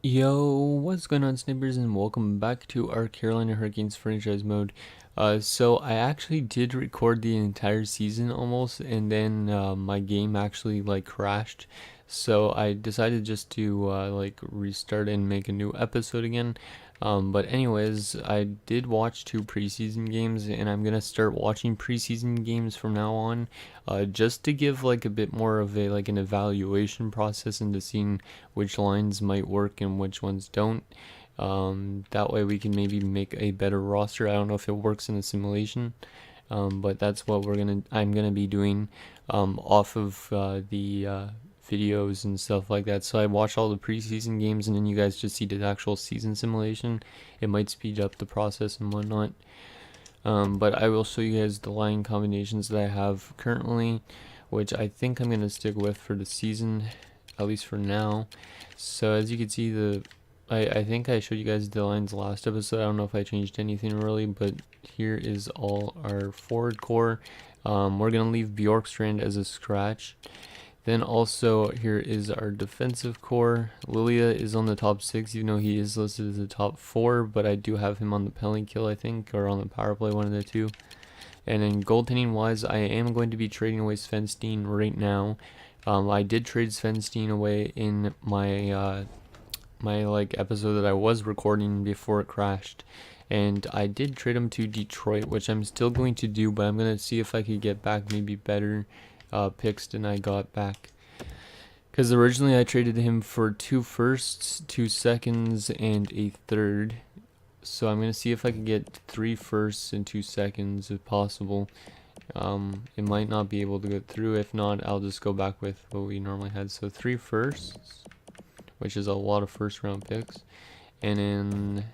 Yo, what's going on, Snipers, and welcome back to our Carolina Hurricanes franchise mode. So I actually did record the entire season almost, and then my game actually crashed. So I decided just to restart and make a new episode again. But anyways, I did watch 2 preseason games, and I'm gonna start watching preseason games from now on, just to give a bit more of a an evaluation process into seeing which lines might work and which ones don't. That way we can maybe make a better roster. I don't know if it works in the simulation, but that's what I'm gonna be doing off of the videos and stuff like that. So I watch all the preseason games, and then you guys just see the actual season simulation. It might speed up the process and whatnot. But I will show you guys the line combinations that I have currently, which I think I'm gonna stick with for the season, at least for now. So as you can see, I think I showed you guys the lines last episode. I don't know if I changed anything really, but here is all our forward core. We're gonna leave Bjorkstrand as a scratch. Then also here is our defensive core. Lilia is on the top 6, even though he is listed as the top 4, but I do have him on the penalty kill, I think, or on the power play, one of the two. And then goaltending wise, I am going to be trading away Sven Steen right now. I did trade Sven Steen away in my episode that I was recording before it crashed, and I did trade him to Detroit, which I'm still going to do, but I'm gonna see if I could get back maybe better picks than I got back. Because originally I traded him for 2 firsts, 2 seconds, and a third. So I'm gonna see if I can get 3 firsts and 2 seconds if possible. It might not be able to go through. If not, I'll just go back with what we normally had. So 3 firsts, which is a lot of first round picks, and then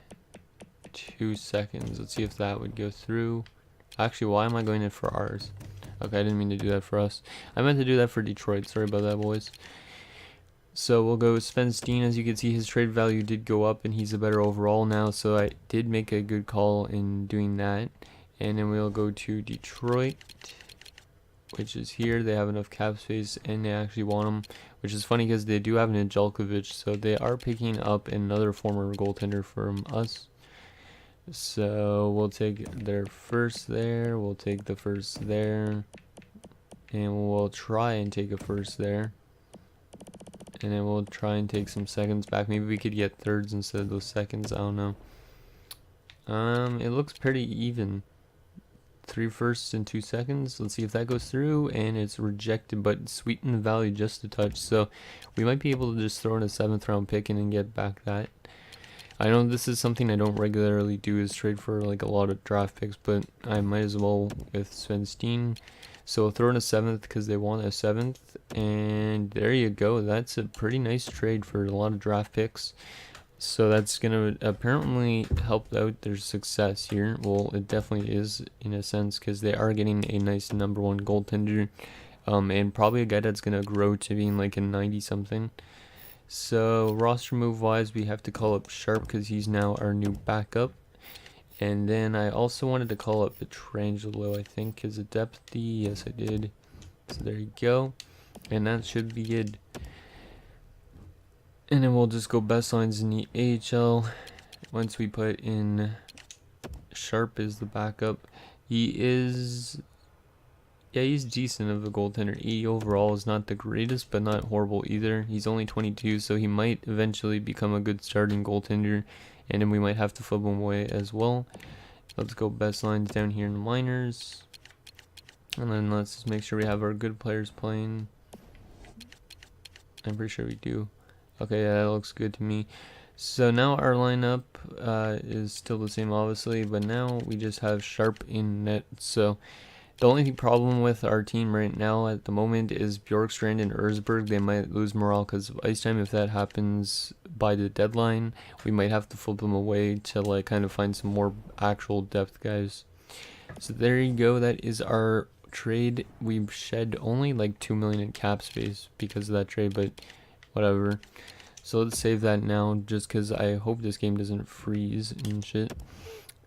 2 seconds. Let's see if that would go through. Actually, why am I going in for ours? Okay, I didn't mean to do that for us. I meant to do that for Detroit. Sorry about that, boys. So we'll go with Sven Steen. As you can see, his trade value did go up, and he's a better overall now. So I did make a good call in doing that. And then we'll go to Detroit, which is here. They have enough cap space, and they actually want him, which is funny because they do have an Nedeljkovic. So they are picking up another former goaltender from us. So we'll take their first there, we'll take the first there, and we'll try and take a first there, and then we'll try and take some seconds back. Maybe we could get thirds instead of those seconds, I don't know. It looks pretty even. 3 firsts and 2 seconds. Let's see if that goes through, and it's rejected, but sweeten the value just a touch. So we might be able to just throw in a 7th round pick and then get back that. I know this is something I don't regularly do, is trade for a lot of draft picks, but I might as well with Sven Steen. So we'll throw in a 7th because they want a 7th, and there you go. That's a pretty nice trade for a lot of draft picks. So that's gonna apparently help out their success here. Well, it definitely is in a sense, because they are getting a nice number 1 goaltender, and probably a guy that's gonna grow to being like a 90 something. So roster move wise, we have to call up Sharp because he's now our new backup. And then I also wanted to call up Petrangelo, I think, as a depthy. Yes, I did. So there you go. And that should be good. And then we'll just go best lines in the AHL. Once we put in Sharp as the backup, he's decent of a goaltender. He overall is not the greatest, but not horrible either. He's only 22, so he might eventually become a good starting goaltender, and then we might have to flip him away as well. Let's go best lines down here in the minors, and then let's just make sure we have our good players playing. I'm pretty sure we do. Okay, yeah, that looks good to me. So now our lineup is still the same, obviously, but now we just have Sharp in net. So the only problem with our team right now at the moment is Bjorkstrand and Erzberg. They might lose morale because of ice time. If that happens by the deadline, we might have to flip them away to kind of find some more actual depth guys. So there you go. That is our trade. We've shed only 2 million in cap space because of that trade, but whatever. So let's save that now, just because I hope this game doesn't freeze and shit.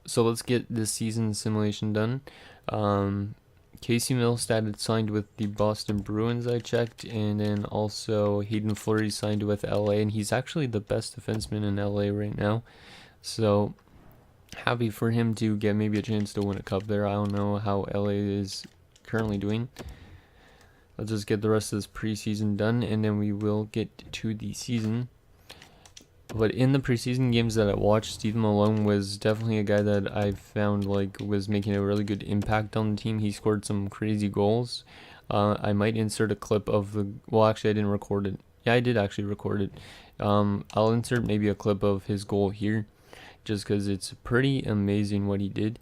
So let's get this season simulation done. Casey Milstead had signed with the Boston Bruins, I checked, and then also Hayden Fleury signed with LA, and he's actually the best defenseman in LA right now. So happy for him to get maybe a chance to win a cup there. I don't know how LA is currently doing. Let's just get the rest of this preseason done, and then we will get to the season. But in the preseason games that I watched, Stephen Malone was definitely a guy that I found like was making a really good impact on the team. He scored some crazy goals. I might insert a clip of the. Well, actually, I didn't record it. Yeah, I did actually record it. I'll insert maybe a clip of his goal here, just because it's pretty amazing what he did.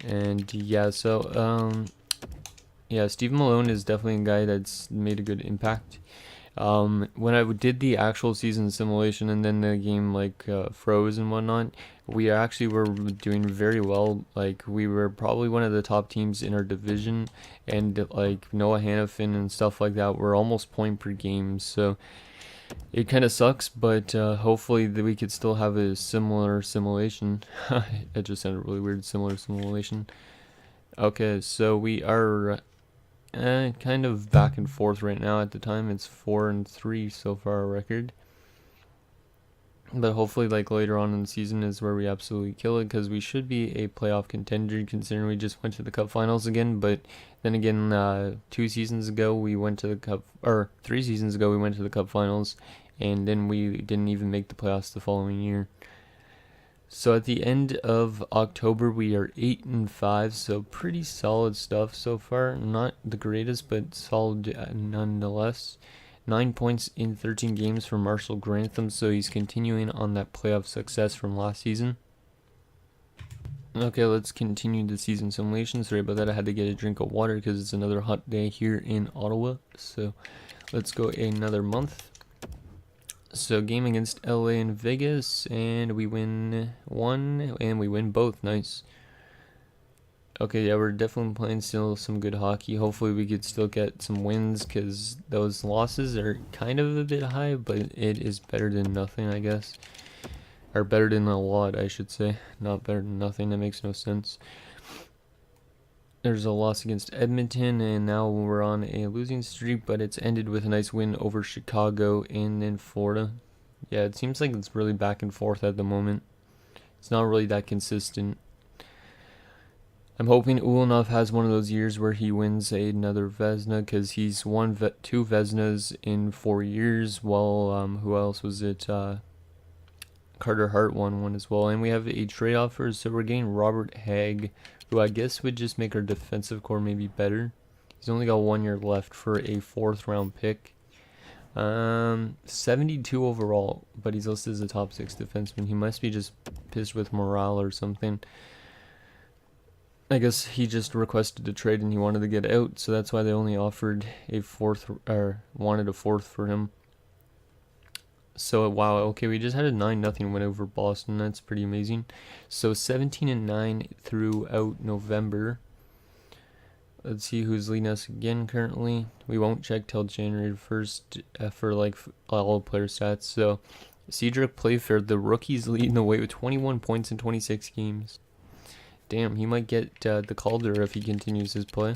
And yeah, so yeah, Stephen Malone is definitely a guy that's made a good impact. When I did the actual season simulation and then the game like froze and whatnot, we actually were doing very well. Like we were probably one of the top teams in our division, and like Noah Hannafin and stuff like that were almost point per game. So it kind of sucks, but hopefully that we could still have a similar simulation. It just sounded really weird, similar simulation. Okay, so we are kind of back and forth right now. At the time, it's 4-3 so far, our record. But hopefully, like later on in the season, is where we absolutely kill it, because we should be a playoff contender, considering we just went to the Cup Finals again. But then again, 2 seasons ago we went to the Cup, or 3 seasons ago we went to the Cup Finals, and then we didn't even make the playoffs the following year. So at the end of October, we are 8-5, so pretty solid stuff so far. Not the greatest, but solid nonetheless. 9 points in 13 games for Marshall Grantham, so he's continuing on that playoff success from last season. Okay, let's continue the season simulation. Sorry about that, I had to get a drink of water because it's another hot day here in Ottawa. So let's go another month. So game against LA and Vegas, and we win one, and we win both. Nice. Okay, yeah, we're definitely playing still some good hockey. Hopefully we could still get some wins, because those losses are kind of a bit high, but it is better than nothing, I guess. Or better than a lot, I should say. Not better than nothing, that makes no sense. There's a loss against Edmonton, and now we're on a losing streak, but it's ended with a nice win over Chicago and then Florida. Yeah, it seems like it's really back and forth at the moment. It's not really that consistent. I'm hoping Ulanov has one of those years where he wins another Vezina, because he's won 2 Vezinas in 4 years, while, who else was it? Carter Hart won one as well. And we have a trade offer, so we're getting Robert Hagg, who I guess would just make our defensive core maybe better. He's only got 1 year left for a 4th round pick. 72 overall, but he's listed as a top 6 defenseman. He must be just pissed with morale or something. I guess he just requested a trade and he wanted to get out, so that's why they only offered a 4th, or wanted a 4th for him. So wow, okay, we just had a 9-0 win over Boston. That's pretty amazing. So 17-9 throughout November. Let's see who's leading us again currently. We won't check till January 1st for like all player stats. So Cedric Playfair, the rookie's leading the way with 21 points in 26 games. Damn, he might get the Calder if he continues his play.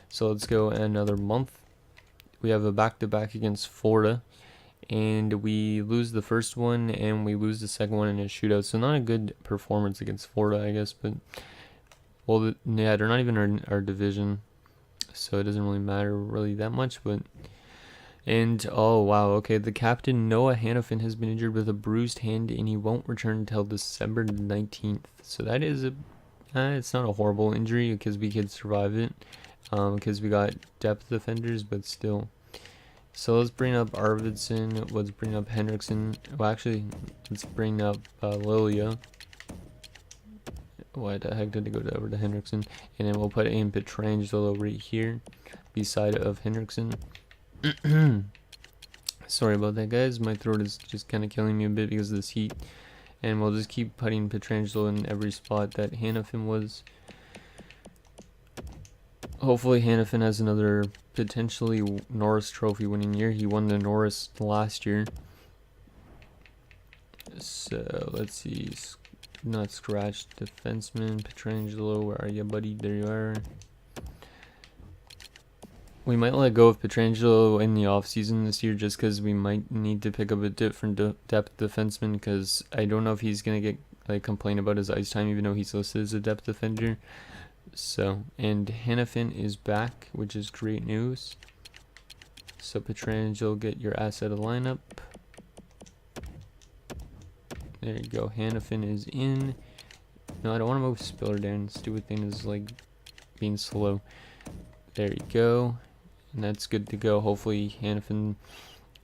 So let's go another month. We have a back-to-back against Florida, and we lose the first one and we lose the second one in a shootout. So not a good performance against Florida, I guess, but well, yeah, they're not even in our division, so it doesn't really matter really that much. But and oh wow, okay, the captain Noah Hannafin has been injured with a bruised hand, and he won't return until December 19th. So that is a it's not a horrible injury, because we could survive it, because we got depth defenders, but still. So let's bring up Arvidsson, let's bring up Henriksen. Well, actually, let's bring up Lilia. Why the heck did it go over to Henriksen? And then we'll put in Pietrangelo right here, beside of Henriksen. Sorry about that, guys. My throat is just kind of killing me a bit because of this heat. And we'll just keep putting Pietrangelo in every spot that Hannafin was. Hopefully Hannafin has another potentially Norris Trophy winning year. He won the Norris last year. So let's see. Not scratched defenseman. Pietrangelo, where are you, buddy? There you are. We might let go of Pietrangelo in the offseason this year just because we might need to pick up a different depth defenseman, because I don't know if he's going to get complain about his ice time even though he's listed as a depth defender. So, and Hannafin is back, which is great news. So Pietrangelo, get your ass out of lineup. There you go. Hannafin is in. No, I don't want to move Spiller down. Stupid thing is being slow. There you go. And that's good to go. Hopefully Hannafin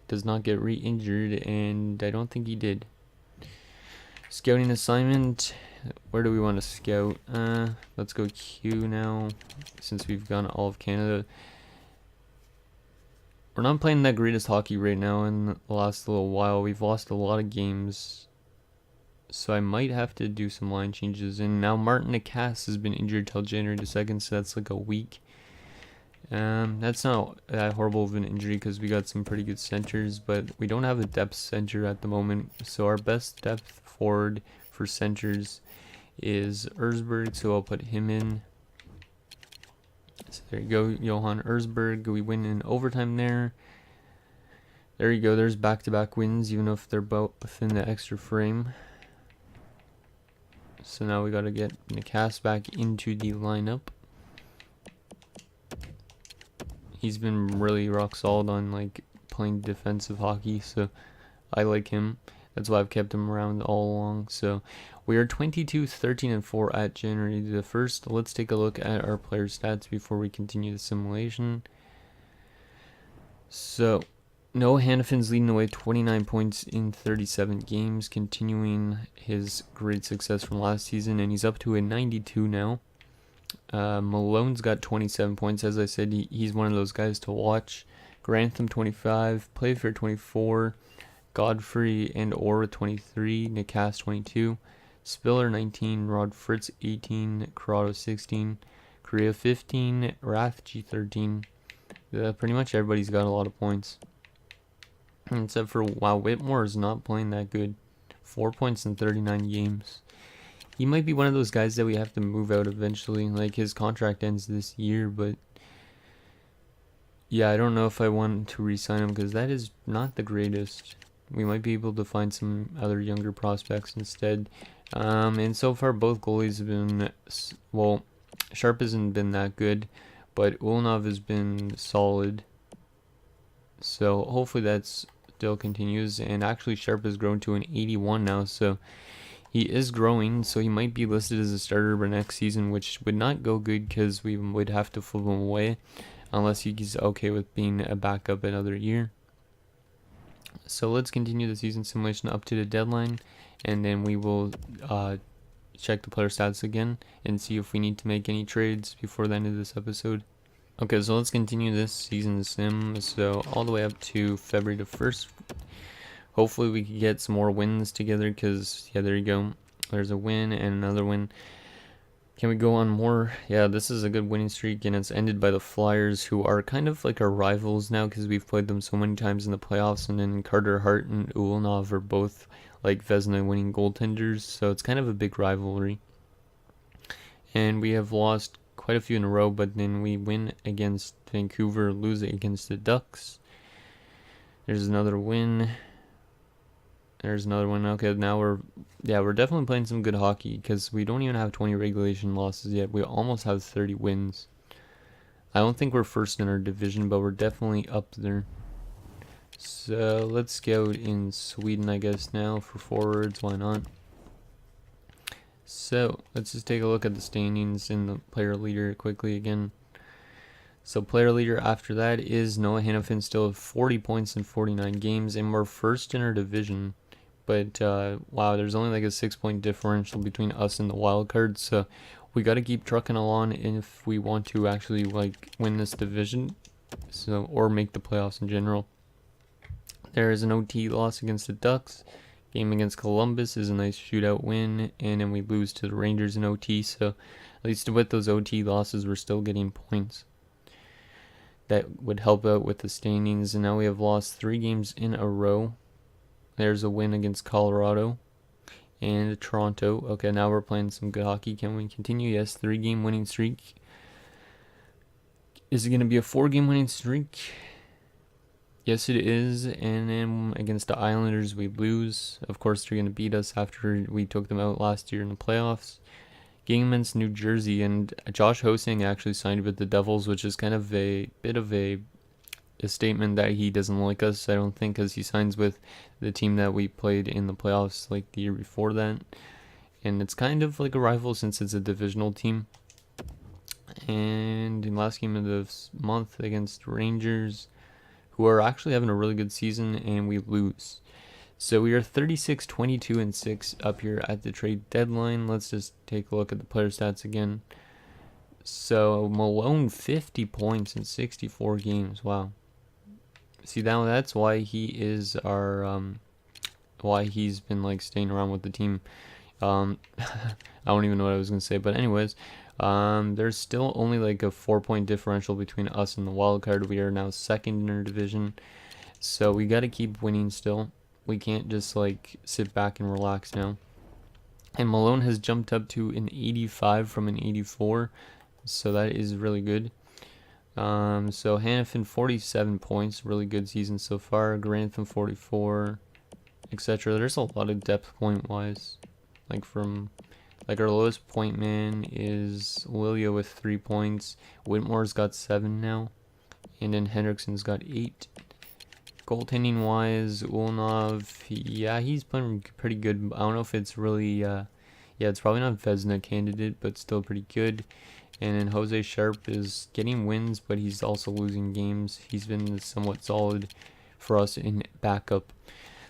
does not get re-injured, and I don't think he did. Scouting assignment. Where do we want to scout? Let's go Q now, since we've gone all of Canada. We're not playing that greatest hockey right now in the last little while. We've lost a lot of games, so I might have to do some line changes. And now Martin Nicasse has been injured till January the 2nd, so that's like a week. That's not that horrible of an injury because we got some pretty good centers, but we don't have a depth center at the moment. So our best depth forward for centers is Erzberg, so I'll put him in. So there you go, Johan Erzberg. We win in overtime there. There you go, there's back-to-back wins, even if they're both within the extra frame. So now we got to get Nicasse back into the lineup. He's been really rock solid on playing defensive hockey, so I like him. That's why I've kept him around all along. So we are 22, 13, and 4 at January the 1st. Let's take a look at our player stats before we continue the simulation. So Noah Hannafin's leading the way, 29 points in 37 games, continuing his great success from last season, and he's up to a 92 now. Malone's got 27 points. As I said, he's one of those guys to watch. Grantham 25, Playfair 24, Godfrey and Orr 23, Nicasse 22, Spiller 19, Rod Fritz 18, Corrado 16, Korea 15, Rathje 13. Pretty much everybody's got a lot of points. Except for, wow, Whitmore is not playing that good. 4 points in 39 games. He might be one of those guys that we have to move out eventually. His contract ends this year, but yeah, I don't know if I want to re-sign him because that is not the greatest. We might be able to find some other younger prospects instead. And so far, both goalies have been, well, Sharp hasn't been that good, but Ulnov has been solid. So hopefully that still continues. And actually, Sharp has grown to an 81 now, so he is growing, so he might be listed as a starter for next season, which would not go good because we would have to flip him away unless he's okay with being a backup another year. So let's continue the season simulation up to the deadline, and then we will check the player stats again and see if we need to make any trades before the end of this episode. Okay, so let's continue this season sim. So all the way up to February the 1st. Hopefully we can get some more wins together because, yeah, there you go. There's a win and another win. Can we go on more? Yeah, this is a good winning streak, and it's ended by the Flyers, who are kind of like our rivals now because we've played them so many times in the playoffs, and then Carter Hart and Ulnov are both Vezina winning goaltenders, so it's kind of a big rivalry. And we have lost quite a few in a row, but then we win against Vancouver, lose against the Ducks. There's another win. There's another one. Okay, now we're definitely playing some good hockey because we don't even have 20 regulation losses yet. We almost have 30 wins. I don't think we're first in our division, but we're definitely up there. So let's scout in Sweden, I guess, now for forwards. Why not? So let's just take a look at the standings in the player leader quickly again. So player leader after that is Noah Hannafin, still at 40 points in 49 games, and we're first in our division. But wow, there's only a 6-point differential between us and the wild card, so we got to keep trucking along if we want to actually win this division, or make the playoffs in general. There is an OT loss against the Ducks. Game against Columbus is a nice shootout win, and then we lose to the Rangers in OT, so at least with those OT losses, we're still getting points. That would help out with the standings, and now we have lost 3 games in a row. There's a win against Colorado and Toronto. Okay, now we're playing some good hockey. Can we continue? Yes, 3-game winning streak. Is it going to be a 4-game winning streak? Yes, it is. And then against the Islanders, we lose. Of course, they're going to beat us after we took them out last year in the playoffs. Game against New Jersey, and Josh Hosing actually signed with the Devils, which is kind of a bit of a statement that he doesn't like us, I don't think, because he signs with the team that we played in the playoffs like the year before that. And it's kind of like a rival since it's a divisional team. And in last game of the month against Rangers, who are actually having a really good season, and we lose. So we are 36, 22, and 6 up here at the trade deadline. Let's just take a look at the player stats again. So Malone, 50 points in 64 games. Wow. See, now that's why he is our why he's been like staying around with the team. I don't even know what I was gonna say, but anyways, there's still only like a 4-point differential between us and the wild card. We are now second in our division, so we got to keep winning still. We can't just like sit back and relax now. And Malone has jumped up to an 85 from an 84, so that is really good. So Hanifin, 47 points, really good season so far. Grantham, 44, etc. There's a lot of depth point wise. Like our lowest point man is Lilia with 3 points. Whitmore's got 7 now, and then Hendrickson's got 8. Goaltending wise, Ulnov, yeah, he's playing pretty good. I don't know if it's really, it's probably not Vezina candidate, but still pretty good. And then Jose Sharp is getting wins, but he's also losing games. He's been somewhat solid for us in backup.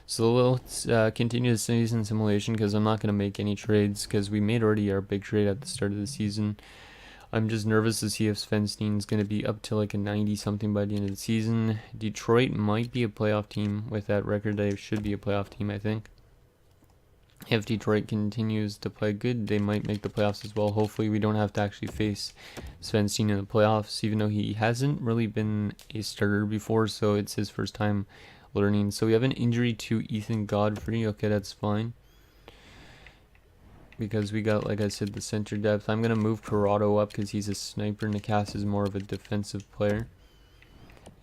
So let's continue the season simulation, because I'm not going to make any trades, because we made already our big trade at the start of the season. I'm just nervous to see if Sven Steen is going to be up to like a 90-something by the end of the season. Detroit might be a playoff team. With that record, they should be a playoff team, I think. If Detroit continues to play good, they might make the playoffs as well. Hopefully we don't have to actually face Sven Steen in the playoffs, even though he hasn't really been a starter before, so it's his first time learning. So we have an injury to Ethan Godfrey. Okay, that's fine, because we got, like I said, the center depth. I'm going to move Corrado up because he's a sniper, and Nikas is more of a defensive player.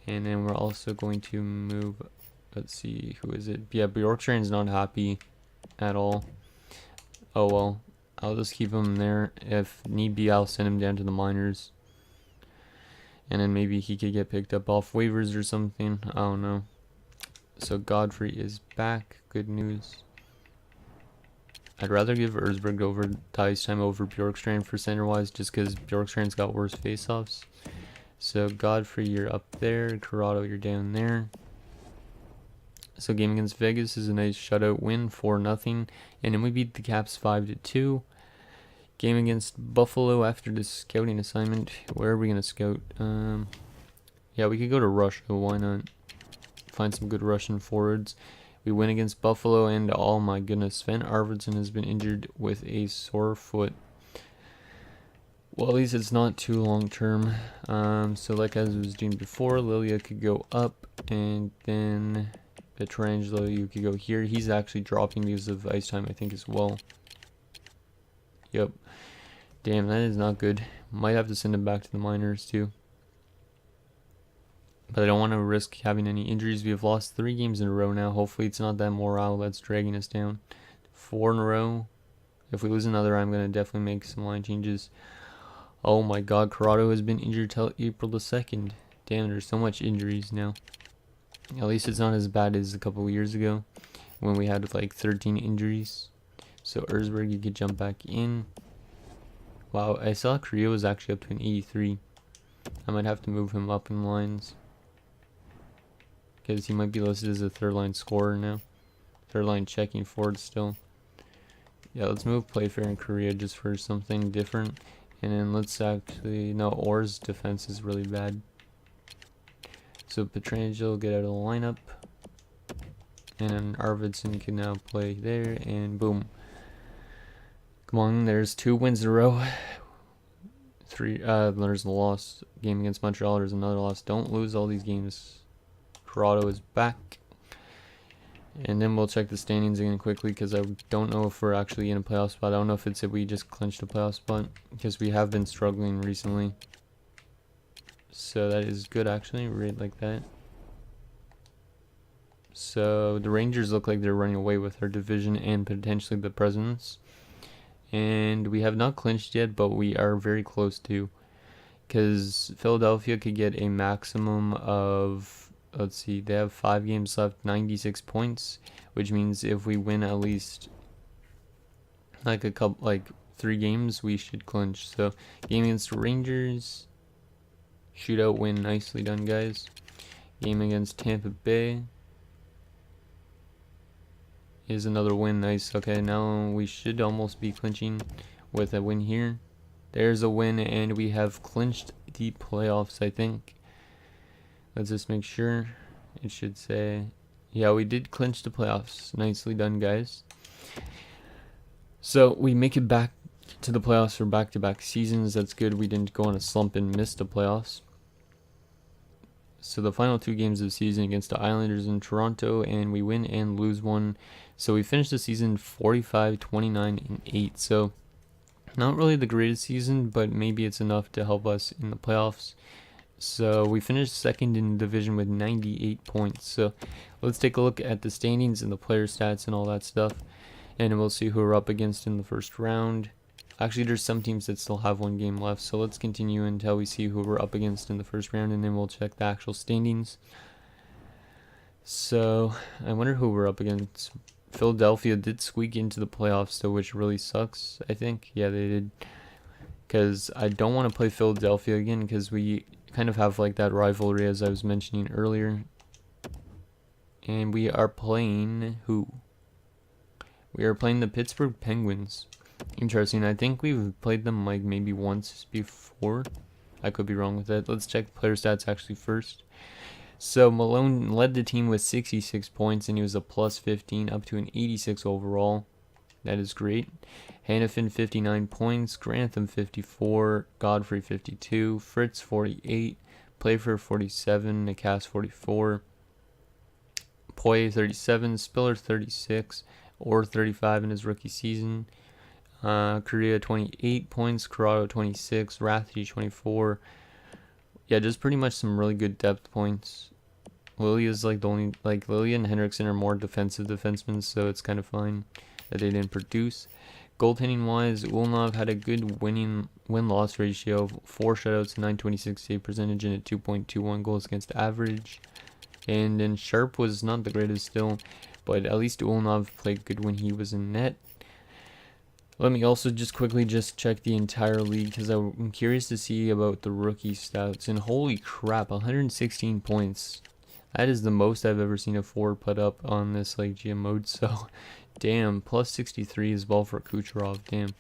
And then we're also going to move, let's see, who is it? Yeah, Bjorkstrand's not happy at all. Oh well, I'll just keep him there. If need be, I'll send him down to the minors. And then maybe he could get picked up off waivers or something. I don't know. So Godfrey is back. Good news. I'd rather give Erzberg over ice time over Bjorkstrand for center-wise, just because Bjorkstrand's got worse face-offs. So Godfrey, you're up there. Corrado, you're down there. So game against Vegas is a nice shutout win, 4-0. And then we beat the Caps 5-2. Game against Buffalo after the scouting assignment. Where are we going to scout? Yeah, we could go to Russia. Why not? Find some good Russian forwards. We win against Buffalo, and oh my goodness, Sven Arvidsson has been injured with a sore foot. Well, at least it's not too long term. So like I was doing before, Lilia could go up, and then Petrangelo, you could go here. He's actually dropping because of ice time, I think, as well. Yep. Damn, that is not good. Might have to send him back to the minors too. But I don't want to risk having any injuries. We have lost 3 games in a row now. Hopefully it's not that morale that's dragging us down. 4 in a row. If we lose another, I'm going to definitely make some line changes. Oh my god, Corrado has been injured till April the 2nd. Damn, there's so much injuries now. At least it's not as bad as a couple of years ago when we had like 13 injuries. So Erzberg, you could jump back in. Wow, I saw Korea was actually up to an 83. I might have to move him up in lines, because he might be listed as a 3rd-line scorer now. 3rd-line checking forward still. Yeah, let's move Playfair in Korea just for something different. And then let's actually... No, Orr's defense is really bad. So Petrangelo get out of the lineup. And then Arvidsson can now play there, and boom. Come on, there's 2 wins in a row. 3, there's a loss. Game against Montreal, there's another loss. Don't lose all these games. Corrado is back. And then we'll check the standings again quickly, because I don't know if we're actually in a playoff spot. I don't know if it's if we just clinched a playoff spot, because we have been struggling recently. So that is good, actually. Right like that. So the Rangers look like they're running away with our division and potentially the Presidents. And we have not clinched yet, but we are very close to. Because Philadelphia could get a maximum of, let's see, they have 5 games left, 96 points. Which means if we win at least like 3 games, we should clinch. So game against Rangers, shootout win, nicely done, guys. Game against Tampa Bay is another win, nice. Okay, now we should almost be clinching with a win here. There's a win, and we have clinched the playoffs, I think. Let's just make sure. It should say, yeah, we did clinch the playoffs. Nicely done, guys. So we make it back to the playoffs for back-to-back seasons. That's good. We didn't go on a slump and miss the playoffs. So the final 2 games of the season against the Islanders in Toronto, and we win and lose one. So we finished the season 45, 29, and 8. So not really the greatest season, but maybe it's enough to help us in the playoffs. So we finished second in the division with 98 points. So let's take a look at the standings and the player stats and all that stuff. And we'll see who we're up against in the first round. Actually, there's some teams that still have 1 game left, so let's continue until we see who we're up against in the first round, and then we'll check the actual standings. So, I wonder who we're up against. Philadelphia did squeak into the playoffs, though, which really sucks, I think. Yeah, they did. Because I don't want to play Philadelphia again, because we kind of have like that rivalry, as I was mentioning earlier. And we are playing who? We are playing the Pittsburgh Penguins. Interesting. I think we've played them like maybe once before. I could be wrong with that. Let's check player stats actually first. So Malone led the team with 66 points, and he was a plus 15 up to an 86 overall. That is great. Hannafin 59 points, Grantham 54, Godfrey 52, Fritz 48, Playfair 47, Nikas 44, Poirier 37, Spiller 36, Orr 35 in his rookie season. Korea 28 points, Corrado 26, Rafferty 24. Yeah, just pretty much some really good depth points. Lilly is like the only, like Lilly and Henriksen are more defensive defensemen, so it's kind of fine that they didn't produce. Goaltending wise, Ulnov had a good win-loss ratio of 4 shutouts, 926 save percentage, and a 2.21 goals against average. And then Sharp was not the greatest still, but at least Ulnov played good when he was in net. Let me also just quickly check the entire league, because I'm curious to see about the rookie stats. And holy crap, 116 points. That is the most I've ever seen a forward put up on this like GM mode. So, damn, plus 63 as well for Kucherov. Damn.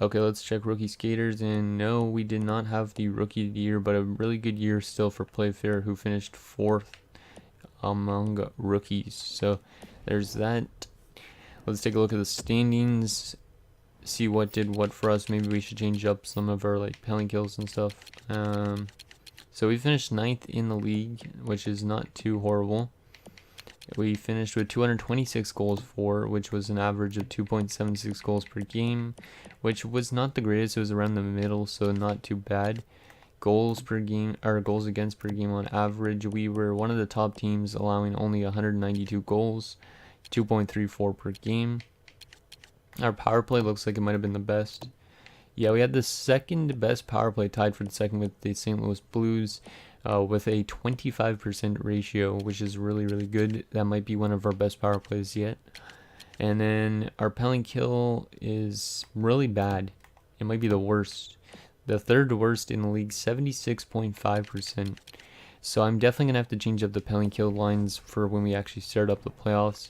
Okay, let's check rookie skaters. And no, we did not have the rookie of the year, but a really good year still for Playfair, who finished 4th among rookies. So, there's that. Let's take a look at the standings, see what did what for us. Maybe we should change up some of our like penalty kills and stuff. So we finished 9th in the league, which is not too horrible. We finished with 226 goals for, which was an average of 2.76 goals per game, which was not the greatest. It was around the middle, so not too bad. Goals per game, or goals against per game on average, we were one of the top teams, allowing only 192 goals. 2.34 per game. Our power play looks like it might have been the best. Yeah, we had the second best power play, tied for the second with the St. Louis Blues, with a 25% ratio, which is really, really good. That might be one of our best power plays yet. And then our penalty kill is really bad. It might be the worst. The 3rd worst in the league, 76.5%. So I'm definitely going to have to change up the penalty kill lines for when we actually start up the playoffs.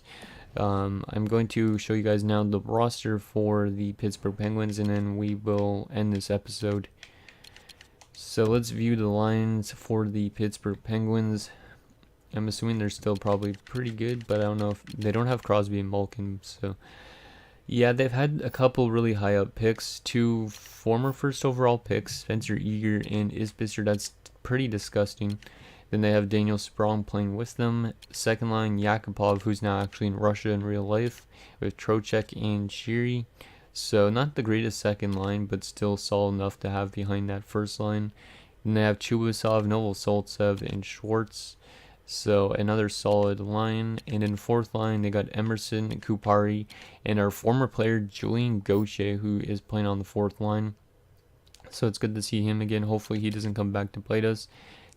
I'm going to show you guys now the roster for the Pittsburgh Penguins, and then we will end this episode. So let's view the lines for the Pittsburgh Penguins. I'm assuming they're still probably pretty good, but I don't know if they don't have Crosby and Malkin. So yeah, they've had a couple really high up picks. 2 former first overall picks, Spencer Eager and Isbister. That's pretty disgusting. Then they have Daniel Sprong playing with them. Second line, Yakupov, who's now actually in Russia in real life, with Trocheck and Shiri. So not the greatest second line, but still solid enough to have behind that first line. Then they have Chubasov, Novosoltsev, and Schwartz. So another solid line. And in fourth line, they got Emerson, Kupari, and our former player Julian Gauthier, who is playing on the fourth line. So it's good to see him again. Hopefully he doesn't come back to play us.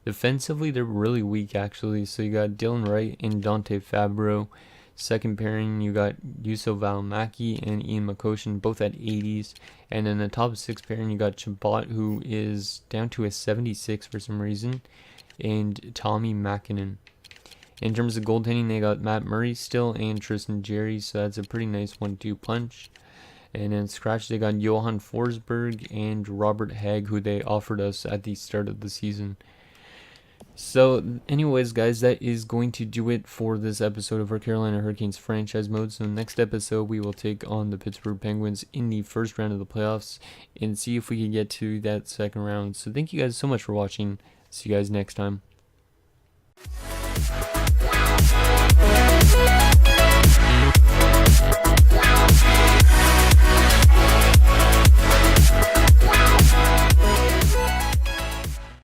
Defensively, they're really weak, actually. So you got Dylan Wright and Dante Fabro. Second pairing, you got Yuso Valimaki and Ian Makoshin, both at 80s. And in the top 6 pairing, you got Chabot, who is down to a 76 for some reason, and Tommy Makinen. In terms of goaltending, they got Matt Murray still and Tristan Jarry, so that's a pretty nice 1-2 punch. And in scratch, they got Johan Forsberg and Robert Hagg, who they offered us at the start of the season. So anyways, guys, that is going to do it for this episode of our Carolina Hurricanes franchise mode. So next episode, we will take on the Pittsburgh Penguins in the first round of the playoffs and see if we can get to that second round. So thank you guys so much for watching. See you guys next time.